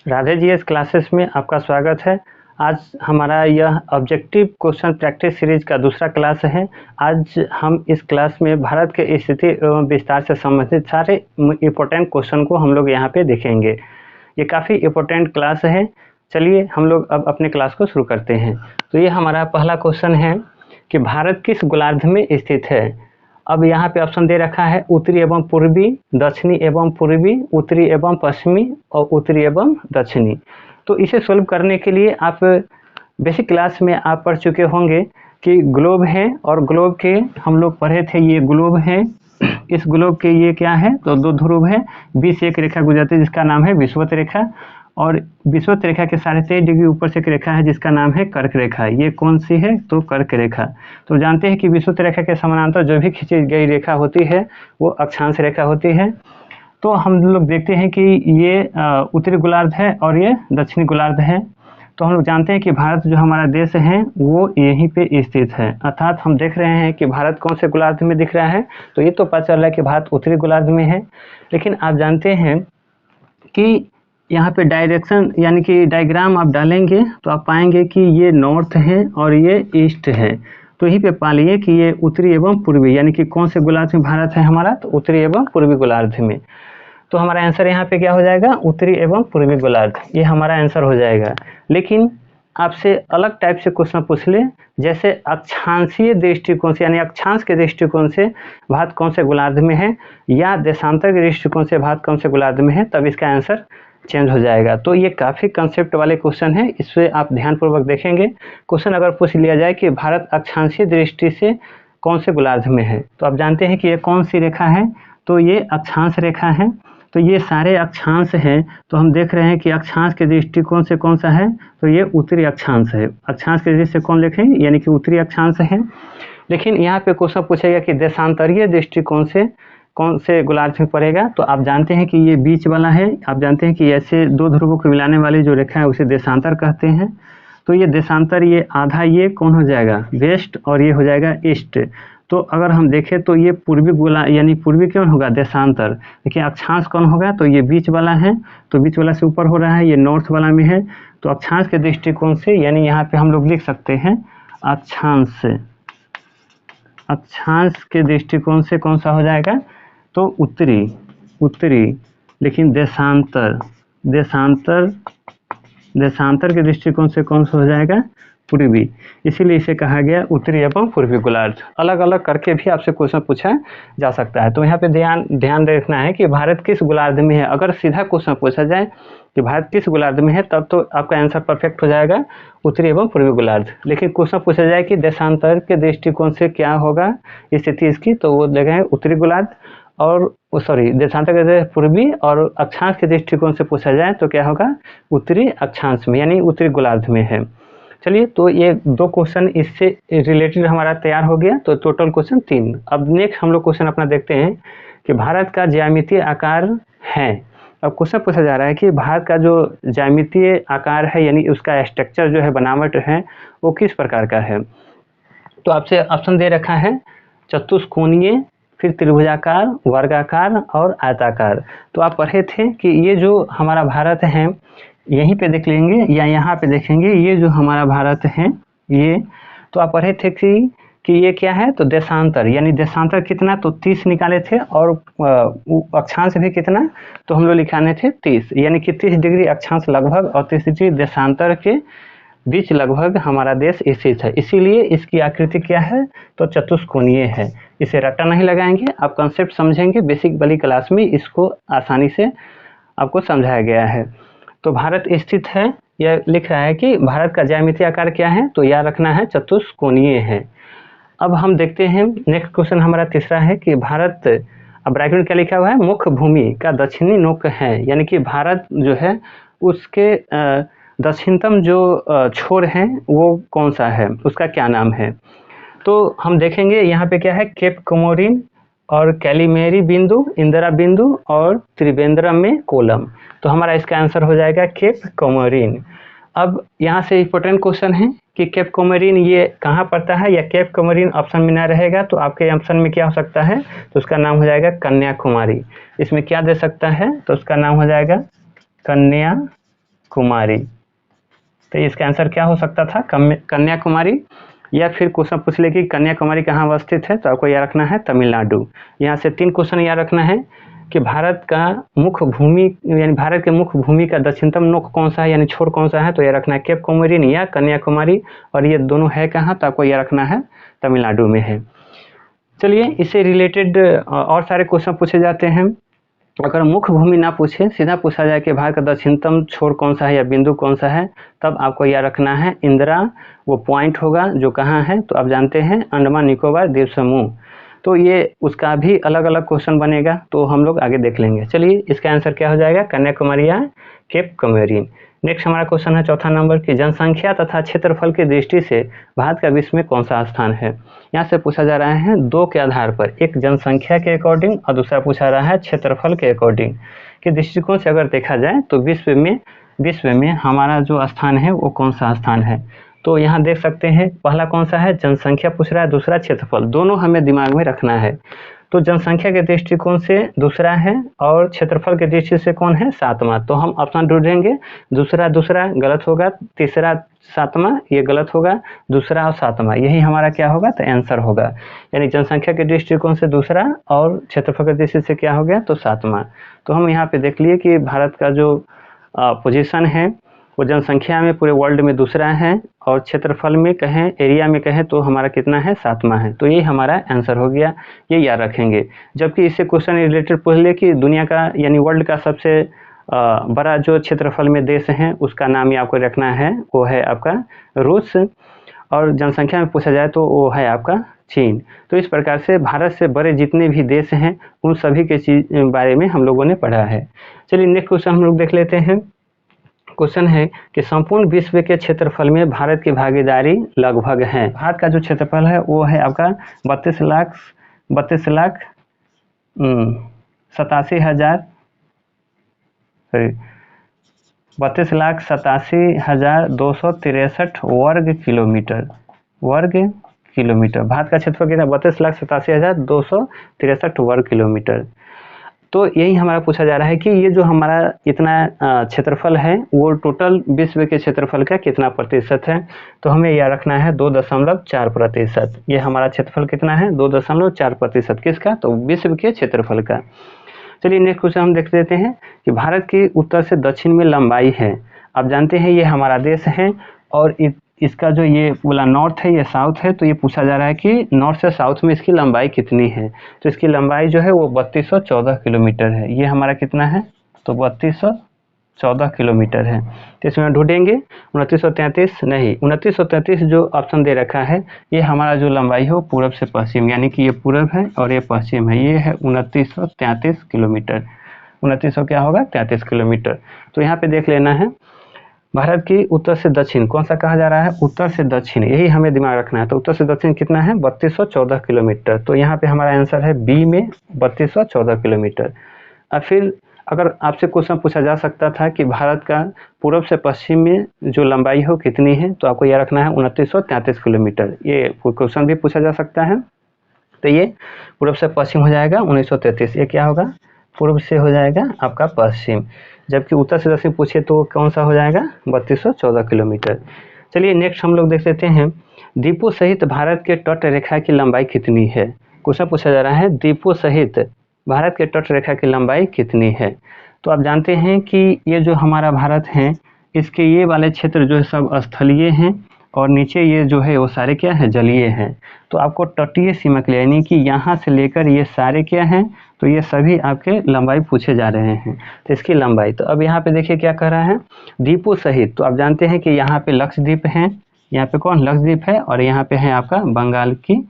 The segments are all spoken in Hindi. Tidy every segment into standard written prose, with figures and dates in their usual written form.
राधे जीएस क्लासेस में आपका स्वागत है। आज हमारा यह ऑब्जेक्टिव क्वेश्चन प्रैक्टिस सीरीज का दूसरा क्लास है। आज हम इस क्लास में भारत के स्थिति एवं विस्तार से संबंधित सारे इम्पोर्टेंट क्वेश्चन को हम लोग यहाँ पे देखेंगे। ये काफ़ी इम्पोर्टेंट क्लास है। चलिए हम लोग अब अपने क्लास को शुरू करते हैं। तो ये हमारा पहला क्वेश्चन है कि भारत किस गोलार्ध में स्थित है। अब यहाँ पे ऑप्शन दे रखा है उत्तरी एवं पूर्वी, दक्षिणी एवं पूर्वी, उत्तरी एवं पश्चिमी और उत्तरी एवं दक्षिणी। तो इसे सोल्व करने के लिए आप बेसिक क्लास में आप पढ़ चुके होंगे कि ग्लोब है और ग्लोब के हम लोग पढ़े थे, ये ग्लोब है। इस ग्लोब के ये क्या है तो दो ध्रुव है, बीच से एक रेखा गुजरती है जिसका नाम है विषुवत रेखा, और विषुवत रेखा के 23.5 डिग्री ऊपर से एक रेखा है जिसका नाम है कर्क रेखा। ये कौन सी है तो कर्क रेखा। तो जानते हैं कि विषुवत रेखा के समानांतर जो भी खींची गई रेखा होती है वो अक्षांश रेखा होती है। तो हम लोग देखते हैं कि ये उत्तरी गोलार्ध है और ये दक्षिणी गोलार्ध है। तो हम लोग जानते हैं कि भारत जो हमारा देश है वो यहीं पे स्थित है, अर्थात हम देख रहे हैं कि भारत कौन से गोलार्ध में दिख रहा है। तो ये तो पता चल रहा है कि भारत उत्तरी गोलार्ध में है, लेकिन आप जानते हैं कि यहाँ पे डायरेक्शन यानी कि डायग्राम आप डालेंगे तो आप पाएंगे कि ये नॉर्थ है और ये ईस्ट है। तो यहीं पे पा लिए कि ये उत्तरी एवं पूर्वी, यानी कि कौन से गोलार्ध में भारत है हमारा तो उत्तरी एवं पूर्वी गोलार्ध में। तो हमारा आंसर यहाँ पे क्या हो जाएगा उत्तरी एवं पूर्वी गोलार्ध, ये हमारा आंसर हो जाएगा। लेकिन आपसे अलग टाइप से क्वेश्चन पूछ ले, जैसे अक्षांशीय दृष्टिकोण से यानी अक्षांश के दृष्टिकोण से भारत कौन से गोलार्ध में है, या देशांतर के दृष्टिकोण से भारत कौन से गोलार्ध में है, तब इसका आंसर चेंज हो जाएगा। तो ये काफ़ी कंसेप्ट वाले क्वेश्चन है, इससे आप ध्यानपूर्वक देखेंगे। क्वेश्चन अगर पूछ लिया जाए कि भारत अक्षांशीय दृष्टि से कौन से गोलार्ध में है, तो आप जानते हैं कि ये कौन सी रेखा है तो ये अक्षांश रेखा है। तो ये सारे अक्षांश हैं, तो हम देख रहे हैं कि अक्षांश के दृष्टिकोण से कौन सा है तो ये उत्तरी अक्षांश है। अक्षांश के दृष्टि से कौन लिखें यानी कि उत्तरी अक्षांश है। लेकिन यहाँ पे क्वेश्चन पूछेगा कि देशांतरीय दृष्टिकोण से कौन से गोलार्ध में पड़ेगा, तो आप जानते हैं कि ये बीच वाला है। आप जानते हैं कि ऐसे दो ध्रुवों को मिलाने वाली जो रेखा है उसे देशांतर कहते हैं। तो ये देशांतर, ये आधा ये कौन हो जाएगा वेस्ट और ये हो जाएगा ईस्ट। तो अगर हम देखें तो ये पूर्वी गोला यानी पूर्वी कौन होगा देशांतर, देखिए अक्षांश कौन होगा तो ये बीच वाला है, तो बीच वाला से ऊपर हो रहा है, ये नॉर्थ वाला में है। तो अक्षांश के दृष्टिकोण से यानी यहाँ पे हम लोग लिख सकते हैं अक्षांश, अक्षांश के दृष्टिकोण से कौन सा हो जाएगा तो उत्तरी। लेकिन देशांतर, देशांतर के दृष्टिकोण से कौन सा हो जाएगा पूर्वी। इसीलिए इसे कहा गया उत्तरी एवं पूर्वी गोलार्ध। अलग अलग करके भी आपसे क्वेश्चन पूछा जा सकता है। तो यहाँ पे ध्यान रखना है कि भारत किस गोलार्ध में है। अगर सीधा क्वेश्चन पूछा जाए कि भारत किस गोलार्ध में है तब तो आपका आंसर परफेक्ट हो जाएगा उत्तरी एवं पूर्वी गोलार्ध। लेकिन क्वेश्चन पूछा जाए कि देशांतर के दृष्टिकोण से क्या होगा स्थिति इसकी, तो वो देखेंगे उत्तरी गोलार्ध, और देशांतर के पूर्वी, और अक्षांश के दृष्टिकोण से पूछा जाए तो क्या होगा उत्तरी अक्षांश में यानी उत्तरी गोलार्ध में है। चलिए, तो ये दो क्वेश्चन इससे रिलेटेड हमारा तैयार हो गया। तो टोटल क्वेश्चन 3। अब नेक्स्ट हम लोग क्वेश्चन अपना देखते हैं कि भारत का ज्यामितीय आकार है। अब क्वेश्चन पूछा जा रहा है कि भारत का जो ज्यामितीय आकार है यानी उसका स्ट्रक्चर जो है, बनावट है, वो किस प्रकार का है। तो आपसे ऑप्शन दे रखा है चतुष्कोणीय, फिर त्रिभुजाकार, वर्गाकार और आयताकार। तो आप पढ़े थे कि ये जो हमारा भारत है यहीं पे देख लेंगे या यहाँ पे देखेंगे, ये जो हमारा भारत है ये, तो आप पढ़े थे कि ये क्या है तो देशांतर, यानी देशांतर कितना तो 30 निकाले थे, और अक्षांश भी कितना तो हम लोग लिखाने थे 30, यानी कि 30 डिग्री अक्षांश लगभग और 30 डिग्री देशांतर के बीच लगभग हमारा देश स्थित है। इसीलिए इसकी आकृति क्या है तो चतुष्कोणीय है। इसे रट्टा नहीं लगाएंगे, आप कंसेप्ट समझेंगे। बेसिक वाली क्लास में इसको आसानी से आपको समझाया गया है। तो भारत स्थित है, यह लिख रहा है कि भारत का ज्यामितीय आकार क्या है तो याद रखना है चतुष्कोणीय है। अब हम देखते हैं नेक्स्ट क्वेश्चन हमारा तीसरा है कि भारत, अब ब्रैकेट में क्या लिखा हुआ है मुख्य भूमि का दक्षिणी नोक है, यानी कि भारत जो है उसके दक्षिणतम जो छोर है वो कौन सा है, उसका क्या नाम है। तो हम देखेंगे यहाँ पे क्या है केप कोमोरिन और कैलिमेरी बिंदु, इंदिरा बिंदु और त्रिवेंद्रम में कोलम। तो हमारा इसका आंसर हो जाएगा केप कोमोरिन। अब यहाँ से इम्पोर्टेंट क्वेश्चन है कि केप कोमोरिन ये कहाँ पड़ता है, या केप कोमोरिन ऑप्शन में ना रहेगा तो आपके ऑप्शन में क्या हो सकता है तो उसका नाम हो जाएगा कन्याकुमारी। इसमें क्या दे सकता है तो उसका नाम हो जाएगा कन्याकुमारी। कुमारी। तो इसका आंसर क्या हो सकता था? कन्याकुमारी। या फिर क्वेश्चन पूछ ले कि कन्याकुमारी कहाँ अवस्थित है, तो आपको याद रखना है तमिलनाडु। यहाँ से 3 क्वेश्चन याद रखना है कि भारत का मुख्य भूमि यानी भारत के मुख्य भूमि का दक्षिणतम नोक कौन सा है यानी छोर कौन सा है, तो यह रखना है केप कोमोरिन या कन्याकुमारी, और ये दोनों है कहाँ, तो आपको यह रखना है तमिलनाडु में है। चलिए इससे रिलेटेड और सारे क्वेश्चन पूछे जाते हैं। अगर मुख्य भूमि ना पूछे, सीधा पूछा जाए कि भारत का दक्षिणतम छोर कौन सा है या बिंदु कौन सा है, तब आपको यह रखना है इंदिरा, वो पॉइंट होगा जो कहाँ है, तो आप जानते हैं अंडमान निकोबार द्वीप समूह। तो ये उसका भी अलग अलग क्वेश्चन बनेगा, तो हम लोग आगे देख लेंगे। चलिए इसका आंसर क्या हो जाएगा? कन्याकुमारी या केप कोमोरिन। नेक्स्ट हमारा क्वेश्चन है चौथा नंबर की जनसंख्या तथा क्षेत्रफल की दृष्टि से भारत का विश्व में कौन सा स्थान है। यहाँ से पूछा जा रहा है 2 के आधार पर, एक जनसंख्या के अकॉर्डिंग और दूसरा पूछा रहा है क्षेत्रफल के अकॉर्डिंग के दृष्टिकोण से अगर देखा जाए तो विश्व में हमारा जो स्थान है वो कौन सा स्थान है। तो यहाँ देख सकते हैं पहला कौन सा है, जनसंख्या पूछ रहा है, दूसरा क्षेत्रफल, दोनों हमें दिमाग में रखना है। तो जनसंख्या के दृष्टिकोण से दूसरा है और क्षेत्रफल के दृष्टि से कौन है, 7वां। तो हम ऑप्शन ढूंढेंगे, दूसरा गलत होगा, तीसरा 7वां ये गलत होगा, दूसरा और 7वां यही हमारा क्या होगा, तो आंसर होगा। यानी जनसंख्या के दृष्टिकोण से दूसरा और क्षेत्रफल के दृष्टि से क्या हो गया, तो 7वां। तो हम यहाँ पे देख लिए कि भारत का जो पोजीशन है वो जनसंख्या में पूरे वर्ल्ड में दूसरा है और क्षेत्रफल में कहें, एरिया में कहें तो हमारा कितना है, 7वां है। तो ये हमारा आंसर हो गया, ये याद रखेंगे। जबकि इससे क्वेश्चन रिलेटेड पूछ ले कि दुनिया का यानी वर्ल्ड का सबसे बड़ा जो क्षेत्रफल में देश है उसका नाम ही आपको रखना है, वो है आपका रूस, और जनसंख्या में पूछा जाए तो वो है आपका चीन। तो इस प्रकार से भारत से बड़े जितने भी देश हैं उन सभी के बारे में हम लोगों ने पढ़ा है। चलिए नेक्स्ट क्वेश्चन हम लोग देख लेते हैं। क्वेश्चन है कि संपूर्ण विश्व के क्षेत्रफल में भारत की भागीदारी लगभग है। भारत का जो क्षेत्रफल है वो है आपका 32 लाख 87,263 वर्ग किलोमीटर। भारत का क्षेत्रफल कितना, 32,87,263 वर्ग किलोमीटर। तो यही हमारा पूछा जा रहा है कि ये जो हमारा इतना क्षेत्रफल है वो टोटल विश्व के क्षेत्रफल का कितना प्रतिशत है। तो हमें यह रखना है 2.4%। ये हमारा क्षेत्रफल कितना है, 2.4%। किसका, तो विश्व के क्षेत्रफल का। चलिए नेक्स्ट क्वेश्चन हम देख लेते हैं कि भारत की उत्तर से दक्षिण में लंबाई है। आप जानते हैं ये हमारा देश है और इसका जो ये बोला नॉर्थ है, ये साउथ है, तो ये पूछा जा रहा है कि नॉर्थ से साउथ में इसकी लंबाई कितनी है। तो इसकी लंबाई जो है वो 3214 किलोमीटर है। ये हमारा कितना है, तो 3214 किलोमीटर है। तो इसमें ढूंढेंगे 2933 नहीं, 2933 जो ऑप्शन दे रखा है ये हमारा जो लंबाई है वो पूरब से पश्चिम, यानी कि ये पूरब है और ये पश्चिम है, ये है 2933 किलोमीटर। 2900 क्या होगा, 33 किलोमीटर। तो यहाँ पे देख लेना है भारत की उत्तर से दक्षिण कौन सा कहा जा रहा है, उत्तर से दक्षिण, यही हमें दिमाग रखना है। तो उत्तर से दक्षिण कितना है, 3214 किलोमीटर। तो यहाँ पे हमारा आंसर है बी में 3214 किलोमीटर। अब फिर अगर आपसे क्वेश्चन पूछा जा सकता था कि भारत का पूर्व से पश्चिम में जो लंबाई हो कितनी है, तो आपको यह रखना है 2933 किलोमीटर। ये क्वेश्चन भी पूछा जा सकता है। तो ये पूर्व से पश्चिम हो जाएगा 1933, ये क्या होगा, पूर्व से हो जाएगा आपका पश्चिम। जबकि उत्तर से दक्षिण पूछे तो कौन सा हो जाएगा, 3214 किलोमीटर। चलिए नेक्स्ट हम लोग देख लेते हैं, द्वीपों सहित भारत के तट रेखा की लंबाई कितनी है। क्वेश्चन पूछा जा रहा है द्वीपों सहित भारत के तट रेखा की लंबाई कितनी है। तो आप जानते हैं कि ये जो हमारा भारत है इसके ये वाले क्षेत्र जो है सब स्थलीय हैं और नीचे ये जो है वो सारे क्या है, जलीय हैं। तो आपको तटीय सीमा के लिए यानी कि यहाँ से लेकर ये सारे क्या हैं, तो ये सभी आपके लंबाई पूछे जा रहे हैं। तो इसकी लंबाई, तो अब यहाँ पे देखिए क्या कह रहा है, द्वीपों सहित। तो आप जानते हैं कि यहाँ पे लक्षद्वीप है, यहाँ पे कौन, लक्षद्वीप है, और यहाँ पे है आपका बंगाल की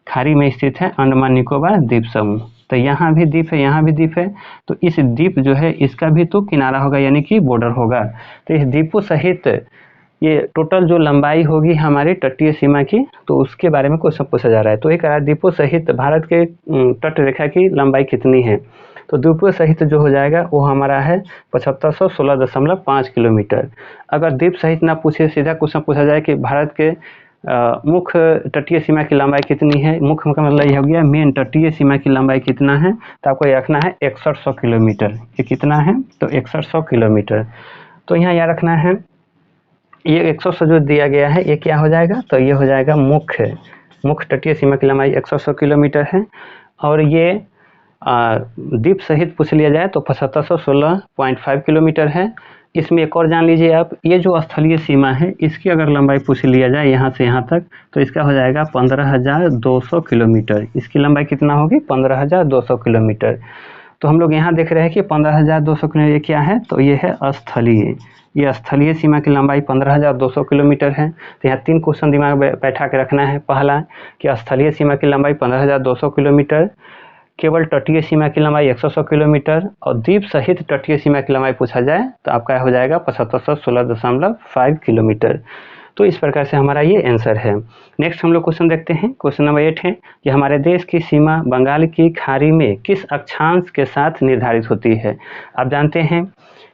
खाड़ी में स्थित है अंडमान निकोबार द्वीप समूह। तो यहाँ भी द्वीप है, यहाँ भी द्वीप है। तो इस द्वीप जो है इसका भी तो किनारा होगा यानी कि बॉर्डर होगा। तो इस द्वीपों सहित ये टोटल जो लंबाई होगी हमारी तटीय सीमा की, तो उसके बारे में क्वेश्चन पूछा जा रहा है। तो एक द्वीपों सहित भारत के तट रेखा की लंबाई कितनी है। तो द्वीपों सहित जो हो जाएगा वो हमारा है 7516.5 किलोमीटर। अगर द्वीप सहित ना पूछे, सीधा क्वेश्चन पूछा जाए कि भारत के मुख्य तटीय सीमा की लंबाई कितनी है, मुख्य का मतलब ये हो गया मेन तटीय सीमा की लंबाई कितना है, तो आपको ये रखना है 6100 किलोमीटर। ये कितना है, तो 6100 किलोमीटर। तो यहाँ याद रखना है, ये 100 जो दिया गया है ये क्या हो जाएगा, तो ये हो जाएगा मुख्य तटीय सीमा की लंबाई 100 किलोमीटर है। और ये द्वीप सहित पूछ लिया जाए तो 7516.5 किलोमीटर है। इसमें एक और जान लीजिए आप, ये जो स्थलीय सीमा है इसकी अगर लंबाई पूछ लिया जाए यहाँ से यहाँ तक, तो इसका हो जाएगा 15,200 किलोमीटर। इसकी लंबाई कितना होगी, 15,200 किलोमीटर। तो हम लोग यहाँ देख रहे हैं कि 15,200 किलोमीटर ये क्या है, तो ये है स्थलीय, ये स्थलीय सीमा की लंबाई 15,200 किलोमीटर है। तो यहाँ 3 क्वेश्चन दिमाग में बैठा के रखना है। पहला कि स्थलीय सीमा की लंबाई 15,200 किलोमीटर, केवल तटीय सीमा की लंबाई 100 किलोमीटर, और द्वीप सहित तटीय सीमा की लंबाई पूछा जाए तो आपका हो जाएगा 7516.5 किलोमीटर। तो इस प्रकार से हमारा ये आंसर है। नेक्स्ट हम लोग क्वेश्चन देखते हैं। क्वेश्चन नंबर 8 है कि हमारे देश की सीमा बंगाल की खाड़ी में किस अक्षांश के साथ निर्धारित होती है। आप जानते हैं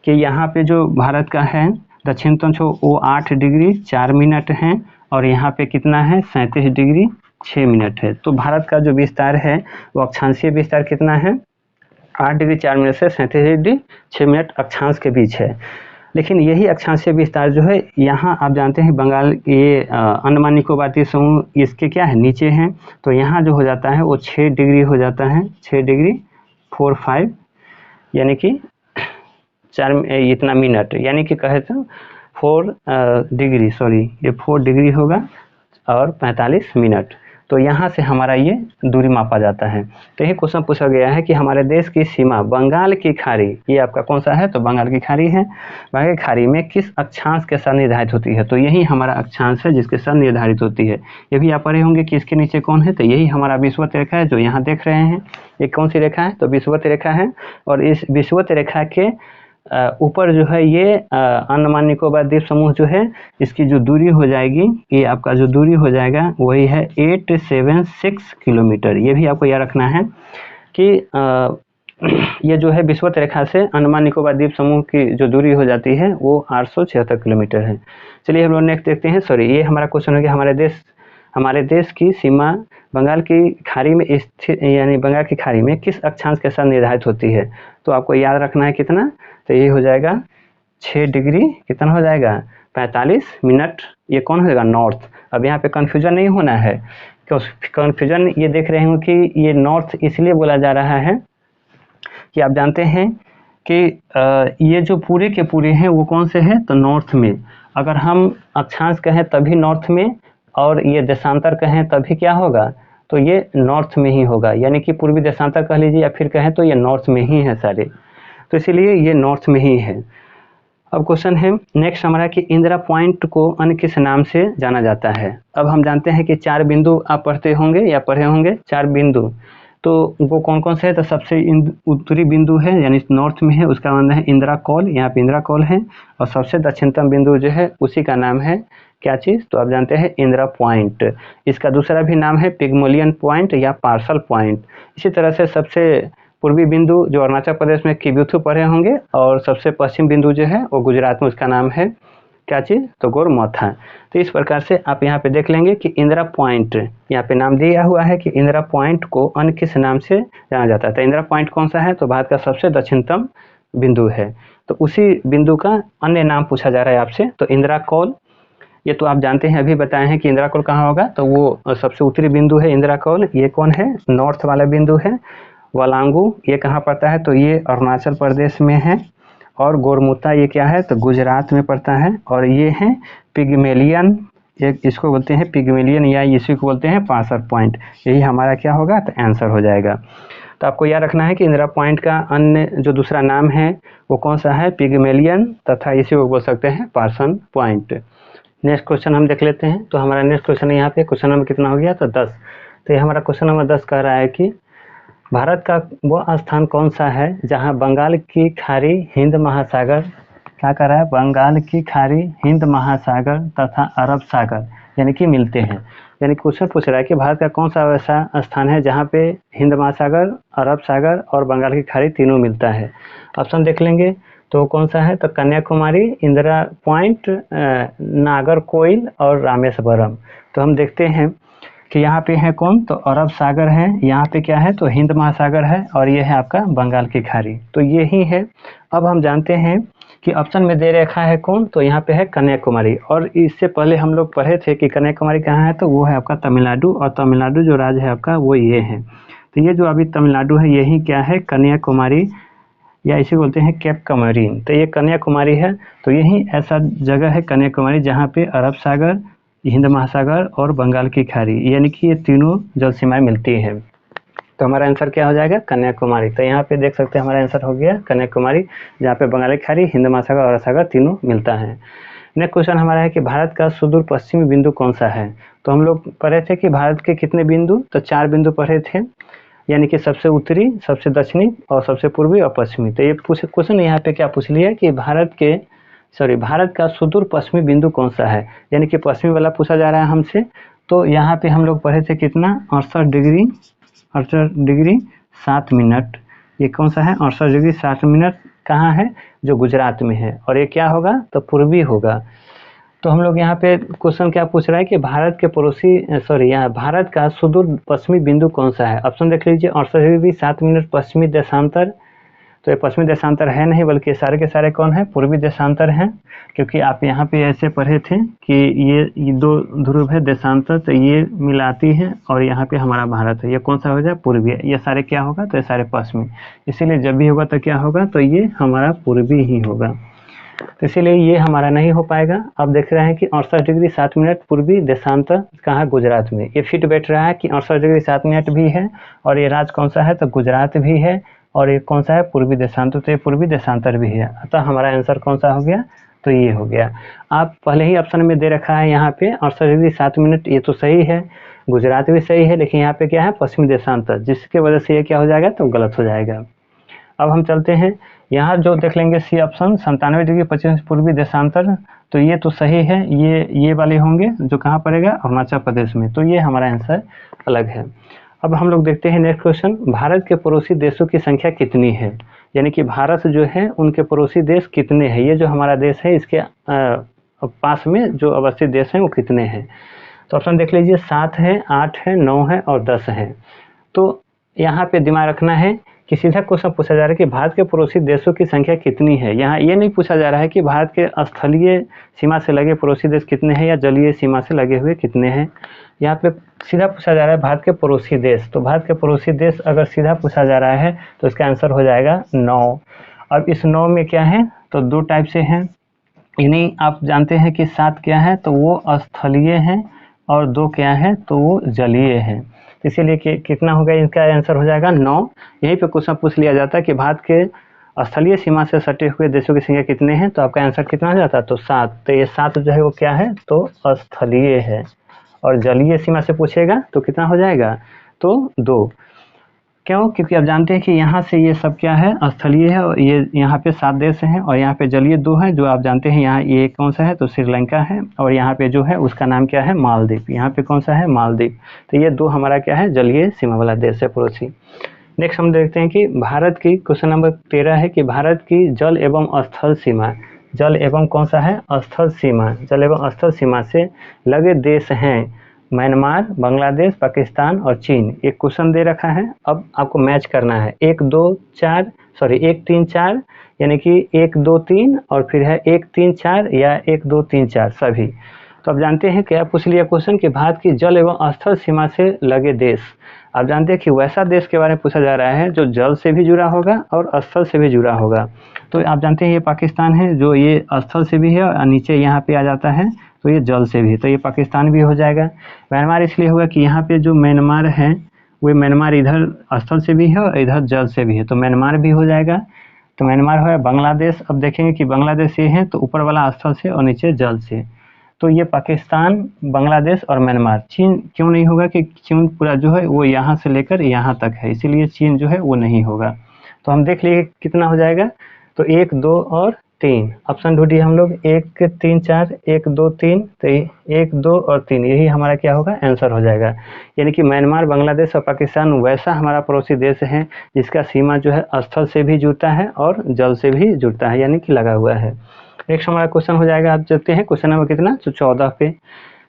कि यहाँ पे जो भारत का है दक्षिणतम छोर वो 8 डिग्री 4 मिनट है, और यहाँ पे कितना है 37 डिग्री 6 मिनट है। तो भारत का जो विस्तार है वो अक्षांशीय विस्तार कितना है, 8 डिग्री 4 मिनट से 37 डिग्री 6 मिनट अक्षांश के बीच है। लेकिन यही अक्षांशीय विस्तार जो है यहाँ आप जानते हैं बंगाल ये अंडमान निकोबार द्वीप समूह इसके क्या है नीचे हैं, तो यहाँ जो हो जाता है वो 6 डिग्री हो जाता है, 6 डिग्री 45 यानी कि 4 इतना मिनट, यानी कि कहे तो 4 डिग्री, सॉरी ये 4 डिग्री होगा और 45 मिनट। तो यहाँ से हमारा ये दूरी मापा जाता है। तो यही क्वेश्चन पूछा गया है कि हमारे देश की सीमा बंगाल की खाड़ी, ये आपका कौन सा है, तो बंगाल की खाड़ी है, बंगाल की खाड़ी में किस अक्षांश के साथ निर्धारित होती है। तो यही हमारा अक्षांश है जिसके साथ निर्धारित होती है। ये भी आप पढ़े होंगे कि इसके नीचे कौन है, तो यही हमारा विषुवत रेखा है जो यहाँ देख रहे हैं। ये कौन सी रेखा है, तो विषुवत रेखा है। और इस विषुवत रेखा के ऊपर जो है ये अंडमान निकोबार द्वीप समूह जो है इसकी जो दूरी हो जाएगी, ये आपका जो दूरी हो जाएगा वही है 876 किलोमीटर। ये भी आपको याद रखना है कि ये जो है विषुवत रेखा से अंडमान निकोबार द्वीप समूह की जो दूरी हो जाती है वो 876 किलोमीटर है। चलिए हम लोग नेक्स्ट देखते हैं। सॉरी, ये हमारा क्वेश्चन हो गया हमारे देश की सीमा बंगाल की खाड़ी में स्थित, यानी बंगाल की खाड़ी में किस अक्षांश के साथ निर्धारित होती है। तो आपको याद रखना है कितना, तो ये हो जाएगा 6 डिग्री कितना हो जाएगा 45 मिनट। ये कौन हो जाएगा, नॉर्थ। अब यहाँ पे कन्फ्यूजन नहीं होना है, कन्फ्यूजन ये देख रहे हो कि ये नॉर्थ इसलिए बोला जा रहा है कि आप जानते हैं कि ये जो पूरे के पूरे हैं वो कौन से हैं, तो नॉर्थ में। अगर हम अक्षांश कहें तभी नॉर्थ में, और ये देशांतर कहें तभी क्या होगा, तो ये नॉर्थ में ही होगा, यानी कि पूर्वी देशांतर कह लीजिए या फिर कहें तो ये नॉर्थ में ही है सारे, तो इसीलिए ये नॉर्थ में ही है। अब क्वेश्चन है नेक्स्ट हमारा कि इंदिरा पॉइंट को अन्य किस नाम से जाना जाता है। अब हम जानते हैं कि 4 बिंदु आप पढ़ते होंगे या पढ़े होंगे, 4 बिंदु, तो वो कौन कौन से है, तो सबसे उत्तरी बिंदु है यानी नॉर्थ में है, उसका नाम है इंदिरा कॉल, यहाँ पे इंदिरा कॉल है। और सबसे दक्षिणतम बिंदु जो है उसी का नाम है क्या चीज़, तो आप जानते हैं इंदिरा पॉइंट। इसका दूसरा भी नाम है पिग्मलियन पॉइंट या पार्सल पॉइंट। इसी तरह से सबसे पूर्वी बिंदु जो अरुणाचल प्रदेश में किब्यूथु पढ़े होंगे, और सबसे पश्चिम बिंदु जो है वो गुजरात में, उसका नाम है क्या चीज़, तो गोरमाथा। तो इस प्रकार से आप यहाँ पे देख लेंगे कि इंदिरा पॉइंट यहाँ पे नाम दिया हुआ है कि इंदिरा पॉइंट को अन्य किस नाम से जाना जाता है। तो इंदिरा पॉइंट कौन सा है, तो भारत का सबसे दक्षिणतम बिंदु है, तो उसी बिंदु का अन्य नाम पूछा जा रहा है आपसे। तो इंदिरा कॉल, ये तो आप जानते हैं, अभी बताए हैं कि इंदिरा कॉल कहाँ होगा, तो वो सबसे उत्तरी बिंदु है इंदिरा कॉल। ये कौन है, नॉर्थ वाला बिंदु है। वलांगू ये कहाँ पड़ता है, तो ये अरुणाचल प्रदेश में है। और गोरमुता ये क्या है, तो गुजरात में पड़ता है। और ये है पिग्मेलियन, एक इसको बोलते हैं पिग्मेलियन या इसी को बोलते हैं पार्सल पॉइंट। यही हमारा क्या होगा, तो आंसर हो जाएगा। तो आपको याद रखना है कि इंदिरा पॉइंट का अन्य जो दूसरा नाम है वो कौन सा है, पिग्मेलियन, तथा इसी को बोल सकते हैं पार्सल पॉइंट। नेक्स्ट क्वेश्चन हम देख लेते हैं। तो हमारा नेक्स्ट क्वेश्चन यहाँ पे क्वेश्चन नंबर कितना हो गया, तो 10। तो ये हमारा क्वेश्चन नंबर 10 कह रहा है कि भारत का वह स्थान कौन सा है जहाँ बंगाल की खाड़ी हिंद महासागर, क्या कर रहा है, बंगाल की खाड़ी हिंद महासागर तथा अरब सागर यानी कि मिलते हैं। यानी क्वेश्चन पूछ रहा है कि भारत का कौन सा ऐसा स्थान है जहाँ पे हिंद महासागर, अरब सागर और बंगाल की खाड़ी तीनों मिलता है। ऑप्शन देख लेंगे तो कौन सा है, तो कन्याकुमारी, इंदिरा पॉइंट, नागरकोइल और रामेश्वरम। तो हम देखते हैं कि यहाँ पे है कौन, तो अरब सागर है, यहाँ पे क्या है, तो हिंद महासागर है, और ये है आपका बंगाल की खाड़ी, तो ये ही है। अब हम जानते हैं कि ऑप्शन में दे रखा है कौन, तो यहाँ पे है कन्याकुमारी। और इससे पहले हम लोग पढ़े थे कि कन्याकुमारी कहाँ है, तो वो है आपका तमिलनाडु, और तमिलनाडु जो राज्य है आपका वो ये है। तो ये जो अभी तमिलनाडु है यही क्या है, कन्याकुमारी, या इसे बोलते हैं केप कमरीन। तो ये कन्याकुमारी है। तो यही ऐसा जगह है कन्याकुमारी जहाँ पे अरब सागर, हिंद महासागर और बंगाल की खाड़ी, यानी कि ये तीनों जल सीमाएं मिलती हैं। तो हमारा आंसर क्या हो जाएगा, कन्याकुमारी। तो यहाँ पे देख सकते हैं हमारा आंसर हो गया कन्याकुमारी, जहाँ पे बंगाल की खाड़ी, हिंद महासागर और अरब सागर तीनों मिलता है। नेक्स्ट क्वेश्चन हमारा है कि भारत का सुदूर पश्चिमी बिंदु कौन सा है। तो हम लोग पढ़े थे कि भारत के कितने बिंदु, तो 4 बिंदु पढ़े थे, यानी कि सबसे उत्तरी, सबसे दक्षिणी और सबसे पूर्वी और पश्चिमी। तो ये क्वेश्चन यहाँ पे क्या पूछ लिया कि भारत का सुदूर पश्चिमी बिंदु कौन सा है, यानी कि पश्चिमी वाला पूछा जा रहा है हमसे। तो यहाँ पे हम लोग पढ़े थे कितना, 68 डिग्री 7 मिनट। ये कौन सा है, 68 डिग्री 7 मिनट कहाँ है, जो गुजरात में है। और ये क्या होगा, तो पूर्वी होगा। तो हम लोग यहाँ पे क्वेश्चन क्या पूछ रहा है कि यहाँ भारत का सुदूर पश्चिमी बिंदु कौन सा है। ऑप्शन देख लीजिए, 68 डिग्री 7 मिनट पश्चिमी देशांतर। तो ये पश्चिमी देशांतर है नहीं, बल्कि सारे के सारे कौन है, पूर्वी देशांतर हैं। क्योंकि आप यहाँ पे ऐसे पढ़े थे कि ये 2 ध्रुव है देशांतर, तो ये मिलाती है, और यहाँ पे हमारा भारत है, ये कौन सा हो जाए, पूर्वी। ये सारे क्या होगा, तो ये सारे पश्चिमी। इसीलिए जब भी होगा तो क्या होगा, तो ये हमारा पूर्वी ही होगा। तो इसीलिए ये हमारा नहीं हो पाएगा। अब देख रहे हैं कि 68 डिग्री 7 मिनट पूर्वी देशांतर कहाँ, गुजरात में। ये फिट बैठ रहा है कि 68 डिग्री 7 मिनट भी है, और ये राज्य कौन सा है, तो गुजरात भी है, और ये कौन सा है, पूर्वी देशांतर। तो ये पूर्वी देशांतर भी है। अतः हमारा आंसर कौन सा हो गया, तो ये हो गया। आप पहले ही ऑप्शन में दे रखा है यहाँ पे 68 डिग्री 7 मिनट, ये तो सही है, गुजरात भी सही है, लेकिन यहाँ पे क्या है, पश्चिमी देशांतर, जिसके वजह से ये क्या हो जाएगा, तो गलत हो जाएगा। अब हम चलते हैं, यहाँ जो देख लेंगे सी ऑप्शन 97 डिग्री 25 पूर्वी देशांतर, तो ये तो सही है। ये वाले होंगे जो कहाँ पड़ेगा, अरुणाचल प्रदेश में। तो ये हमारा आंसर अलग है। अब हम लोग देखते हैं नेक्स्ट क्वेश्चन, भारत के पड़ोसी देशों की संख्या कितनी है, यानी कि भारत जो है उनके पड़ोसी देश कितने हैं। ये जो हमारा देश है इसके पास में जो अवस्थित देश हैं वो कितने हैं। तो ऑप्शन देख लीजिए, 7 है, 8 है, 9 है और 10 है। तो यहाँ पे दिमाग रखना है कि सीधा क्वेश्चन पूछा जा रहा है कि भारत के पड़ोसी देशों की संख्या कितनी है। यहाँ ये नहीं पूछा जा रहा है कि भारत के स्थलीय सीमा से लगे पड़ोसी देश कितने हैं या जलीय सीमा से लगे हुए कितने हैं। यहाँ पे सीधा पूछा जा रहा है भारत के पड़ोसी देश। तो भारत के पड़ोसी देश अगर सीधा पूछा जा रहा है तो इसका आंसर हो जाएगा 9। अब इस 9 में क्या है, तो 2 टाइप से हैं, यानी आप जानते हैं कि 7 क्या है, तो वो स्थलीय है, और 2 क्या है, तो वो जलीय है। इसीलिए कि कितना हो गया, इनका आंसर हो जाएगा 9। यहीं पे क्वेश्चन पूछ लिया जाता है कि भारत के स्थलीय सीमा से सटे हुए देशों की संख्या कितने हैं, तो आपका आंसर कितना हो जाता है, तो 7। तो ये 7 जो है वो क्या है, तो स्थलीय है। और जलीय सीमा से पूछेगा तो कितना हो जाएगा, तो 2। क्यों, क्योंकि आप जानते हैं कि यहाँ से ये सब क्या है, स्थलीय है, और ये यहाँ पे 7 देश हैं, और यहाँ पे जलीय 2 है, जो आप जानते हैं यहाँ ये कौन सा है, तो श्रीलंका है, और यहाँ पे जो है उसका नाम क्या है, मालदीव। यहाँ पे कौन सा है, मालदीव। तो ये 2 हमारा क्या है, जलीय सीमा वाला देश है पड़ोसी। नेक्स्ट हम देखते हैं कि भारत की क्वेश्चन नंबर 13 है कि भारत की जल एवं स्थल सीमा, जल एवं कौन सा है, स्थल सीमा, जल एवं स्थल सीमा से लगे देश हैं म्यांमार, बांग्लादेश, पाकिस्तान और चीन। एक क्वेश्चन दे रखा है, अब आपको मैच करना है 1 3 4, यानी कि 1 2 3 और फिर है 1 3 4 या 1 2 3 4 सभी। तो आप जानते हैं क्या पूछ लिया क्वेश्चन कि भारत की जल एवं स्थल सीमा से लगे देश। आप जानते हैं कि वैसा देश के बारे में पूछा जा रहा है जो जल से भी जुड़ा होगा और स्थल से भी जुड़ा होगा। तो आप जानते हैं ये पाकिस्तान है, जो ये स्थल से भी है, और नीचे यहाँ पे आ जाता है तो ये जल से भी, तो ये पाकिस्तान भी हो जाएगा। म्यांमार इसलिए होगा कि यहाँ पे जो म्यांमार है वो म्यांमार इधर स्थल से भी है और इधर जल से भी है, तो म्यांमार भी हो जाएगा। तो म्यांमार हो। बांग्लादेश, अब देखेंगे कि बांग्लादेश ये है तो ऊपर वाला स्थल से और नीचे जल से, तो ये पाकिस्तान, बांग्लादेश और म्यांमार। चीन क्यों नहीं होगा, कि चीन पूरा जो है वो यहाँ से लेकर यहाँ तक है, इसीलिए चीन जो है वो नहीं होगा। तो हम देख लिए कितना हो जाएगा, तो 1 2 और 3 ऑप्शन ढूंढिए हम लोग, 1 3 4 1 2 3, तो 1 2 और 3 यही हमारा क्या होगा, आंसर हो जाएगा। यानी कि म्यांमार, बांग्लादेश और पाकिस्तान वैसा हमारा पड़ोसी देश है जिसका सीमा जो है स्थल से भी जुड़ता है और जल से भी जुड़ता है, यानी कि लगा हुआ है। नेक्स्ट हमारा क्वेश्चन हो जाएगा, आप चलते हैं क्वेश्चन नंबर कितना, तो 14 पे।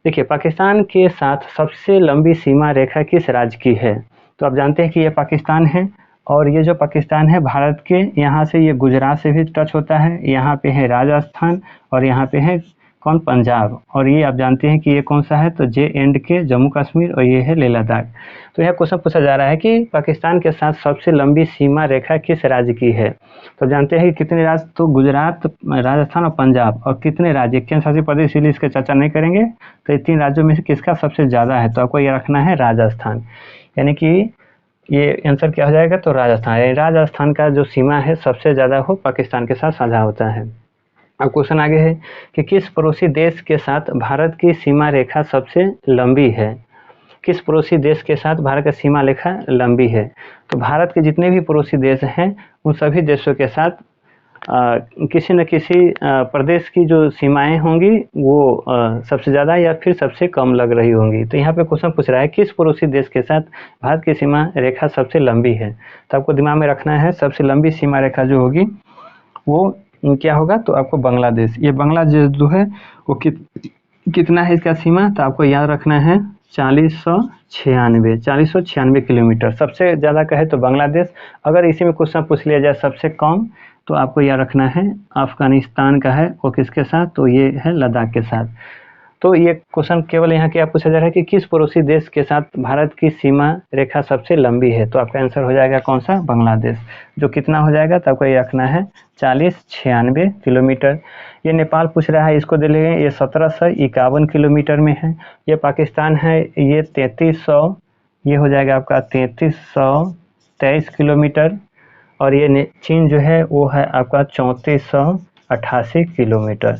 देखिए, पाकिस्तान के साथ सबसे लंबी सीमा रेखा किस राज्य की है। तो आप जानते हैं कि ये पाकिस्तान है, और ये जो पाकिस्तान है भारत के यहाँ से ये गुजरात से भी टच होता है, यहाँ पे है राजस्थान और यहाँ पे है कौन, पंजाब। और ये आप जानते हैं कि ये कौन सा है, तो J&K जम्मू कश्मीर, और ये है लेह लद्दाख। तो यह क्वेश्चन पूछा जा रहा है कि पाकिस्तान के साथ सबसे लंबी सीमा रेखा किस राज्य की है। तो जानते हैं कि कितने राज्य, तो गुजरात, राजस्थान और पंजाब। और कितने राज्य, केंद्र शासित प्रदेश, इसलिए इसकी चर्चा नहीं करेंगे। तो ये 3 राज्यों में से किसका सबसे ज़्यादा है, तो आपको ये रखना है राजस्थान। यानी कि ये आंसर क्या हो जाएगा, तो राजस्थान। राजस्थान का जो सीमा है सबसे ज़्यादा वो पाकिस्तान के साथ साझा होता है। अब क्वेश्चन आगे है कि किस पड़ोसी देश के साथ भारत की सीमा रेखा सबसे लंबी है। किस पड़ोसी देश के साथ भारत की सीमा रेखा लंबी है। तो भारत के जितने भी पड़ोसी देश हैं उन सभी देशों के साथ किसी न किसी प्रदेश की जो सीमाएं होंगी वो सबसे ज़्यादा या फिर सबसे कम लग रही होंगी। तो यहाँ पे क्वेश्चन पूछ रहा है किस पड़ोसी देश के साथ भारत की सीमा रेखा सबसे लंबी है। तो आपको दिमाग में रखना है सबसे लंबी सीमा रेखा जो होगी वो क्या होगा, तो आपको बांग्लादेश। ये बांग्लादेश जो है वो कितना है इसका सीमा, तो आपको याद रखना है 4096 किलोमीटर। सबसे ज़्यादा कहे तो बांग्लादेश। अगर इसी में क्वेश्चन पूछ लिया जाए सबसे कम, तो आपको याद रखना है अफगानिस्तान का है, वो किसके साथ, तो ये है लद्दाख के साथ। तो ये क्वेश्चन केवल यहाँ क्या पूछा जा रहा है कि किस पड़ोसी देश के साथ भारत की सीमा रेखा सबसे लंबी है। तो आपका आंसर हो जाएगा कौन सा, बांग्लादेश। जो कितना हो जाएगा, तो आपको ये रखना है 4096 किलोमीटर। ये नेपाल पूछ रहा है, इसको दे लेंगे, ये 1751 किलोमीटर में है। ये पाकिस्तान है, ये 3300, ये हो जाएगा आपका 3323 किलोमीटर। और ये चीन जो है वो है आपका 3488 किलोमीटर।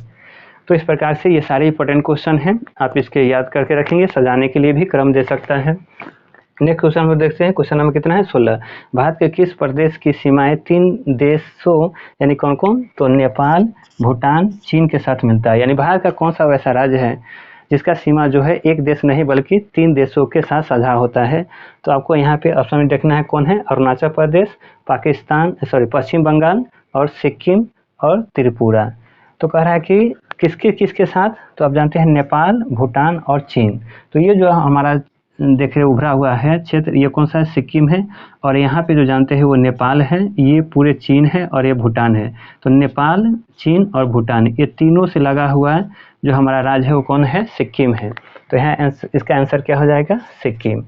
तो इस प्रकार से ये सारे इंपॉर्टेंट क्वेश्चन हैं, आप इसके याद करके रखेंगे, सजाने के लिए भी क्रम दे सकता है। नेक्स्ट क्वेश्चन हम देखते हैं, क्वेश्चन नंबर कितना है, 16। भारत के किस प्रदेश की सीमाएं 3 देशों यानी कौन कौन, तो नेपाल, भूटान, चीन के साथ मिलता है। यानी भारत का कौन सा वैसा राज्य है जिसका सीमा जो है एक देश नहीं बल्कि 3 देशों के साथ साझा होता है। तो आपको यहाँ पे ऑप्शन में देखना है कौन है, अरुणाचल प्रदेश, पश्चिम बंगाल और सिक्किम और त्रिपुरा। तो कह रहा है कि किसके साथ, तो आप जानते हैं नेपाल, भूटान और चीन। तो ये जो हमारा देख रहे उभरा हुआ है क्षेत्र, ये कौन सा है, सिक्किम है। और यहाँ पे जो जानते हैं वो नेपाल है, ये पूरे चीन है और ये भूटान है। तो नेपाल, चीन और भूटान, ये तीनों से लगा हुआ जो हमारा राज्य है वो कौन है, सिक्किम है। तो यहाँ इसका आंसर क्या हो जाएगा, सिक्किम।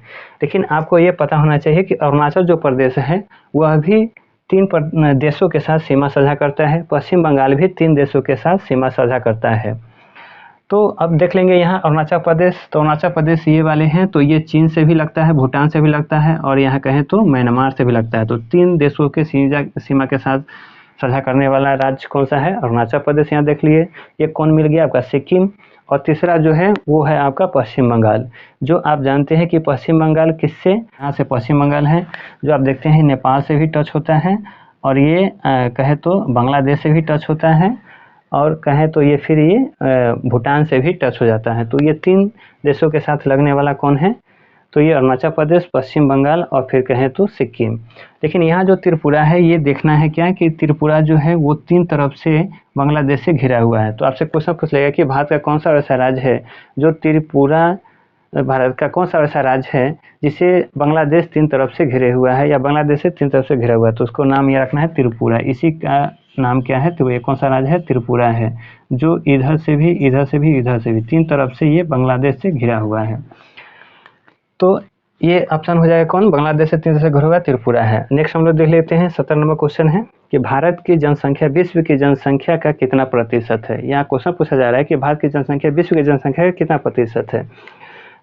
लेकिन आपको ये पता होना चाहिए कि अरुणाचल जो प्रदेश है वह भी 3 देशों के साथ सीमा साझा करता है। पश्चिम बंगाल भी 3 देशों के साथ सीमा साझा करता है। तो अब देख लेंगे यहाँ अरुणाचल प्रदेश। तो अरुणाचल प्रदेश ये वाले हैं, तो ये चीन से भी लगता है, भूटान से भी लगता है और यहाँ कहें तो म्यांमार से भी लगता है। तो 3 देशों के सीमा के साथ साझा करने वाला राज्य कौन सा है, अरुणाचल प्रदेश। यहाँ देख लिए, ये कौन मिल गया आपका, सिक्किम। और तीसरा जो है वो है आपका पश्चिम बंगाल। जो आप जानते हैं कि पश्चिम बंगाल किससे, यहाँ से पश्चिम बंगाल है जो आप देखते हैं नेपाल से भी टच होता है और ये कहे तो बांग्लादेश से भी टच होता है और कहें तो ये फिर ये भूटान से भी टच हो जाता है। तो ये 3 देशों के साथ लगने वाला कौन है, तो ये अरुणाचल प्रदेश, पश्चिम बंगाल और फिर कहें तो सिक्किम। लेकिन यहाँ जो त्रिपुरा है ये देखना है क्या कि त्रिपुरा जो है वो 3 तरफ से बांग्लादेश से घिरा हुआ है। तो आपसे क्वेश्चन पूछ लेगा कि भारत का कौन सा ऐसा राज्य है जो त्रिपुरा, भारत का कौन सा ऐसा राज्य है जिसे बांग्लादेश 3 तरफ से घिरे हुआ है या बांग्लादेश से 3 तरफ से घिरा हुआ है। तो उसको नाम ये रखना है त्रिपुरा। इसी का नाम क्या है, तो ये कौन सा राज्य है, त्रिपुरा है, जो इधर से भी इधर से भी इधर से भी 3 तरफ से ये बांग्लादेश से घिरा हुआ है। तो ये ऑप्शन हो जाएगा कौन, बांग्लादेश से 3 तरफ से घिरा हुआ त्रिपुरा है। नेक्स्ट हम लोग देख लेते हैं 17 नंबर क्वेश्चन है कि भारत की जनसंख्या विश्व की जनसंख्या का कितना प्रतिशत है। यहाँ क्वेश्चन पूछा जा रहा है कि भारत की जनसंख्या विश्व की जनसंख्या का कितना प्रतिशत है,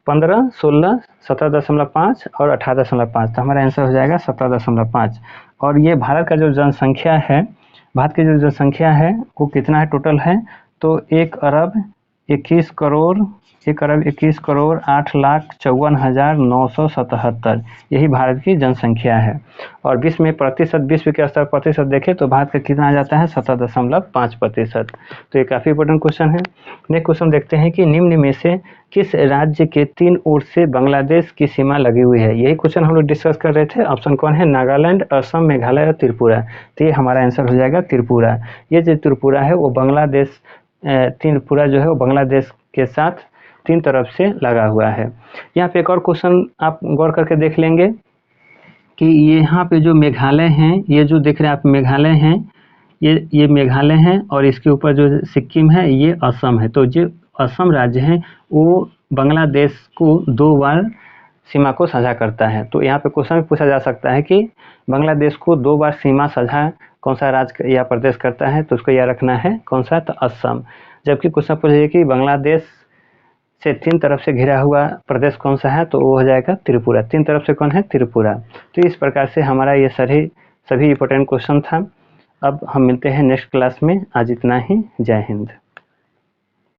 15, 16, 17.5 और 18.5। तो हमारा आंसर हो जाएगा 17.5। और ये भारत का जो जनसंख्या है, भारत की जो जनसंख्या है वो कितना है टोटल है, तो 1,21,8,54,977 यही भारत की जनसंख्या है। और विश्व में प्रतिशत, विश्व के स्तर प्रतिशत देखें तो भारत का कितना आ जाता है 17.5%। तो ये काफ़ी इंपॉर्टेंट क्वेश्चन है। नेक्स्ट क्वेश्चन देखते हैं कि निम्न में से किस राज्य के 3 ओर से बांग्लादेश की सीमा लगी हुई है। यही क्वेश्चन हम लोग डिस्कस कर रहे थे। ऑप्शन कौन है, नागालैंड, असम, मेघालय और त्रिपुरा। तो ये हमारा आंसर हो जाएगा त्रिपुरा। ये जो त्रिपुरा है वो बांग्लादेश, त्रिपुरा जो है वो बांग्लादेश के साथ 3 तरफ से लगा हुआ है। यहाँ पे एक और क्वेश्चन आप गौर करके देख लेंगे कि ये यहाँ पे जो मेघालय हैं, ये जो देख रहे हैं आप मेघालय हैं, ये मेघालय हैं और इसके ऊपर जो सिक्किम है ये असम है। तो जो असम राज्य है वो बांग्लादेश को 2 बार सीमा को साझा करता है। तो यहाँ पे क्वेश्चन भी पूछा जा सकता है कि बांग्लादेश को 2 बार सीमा साझा कौन सा राज्य या प्रदेश करता है, तो उसको याद रखना है कौन सा, तो असम। जबकि क्वेश्चन पूछे कि बांग्लादेश से 3 तरफ से घिरा हुआ प्रदेश कौन सा है, तो वो हो जाएगा त्रिपुरा। 3 तरफ से कौन है, त्रिपुरा। तो इस प्रकार से हमारा ये सभी इंपॉर्टेंट क्वेश्चन था। अब हम मिलते हैं नेक्स्ट क्लास में। आज इतना ही। जय हिंद।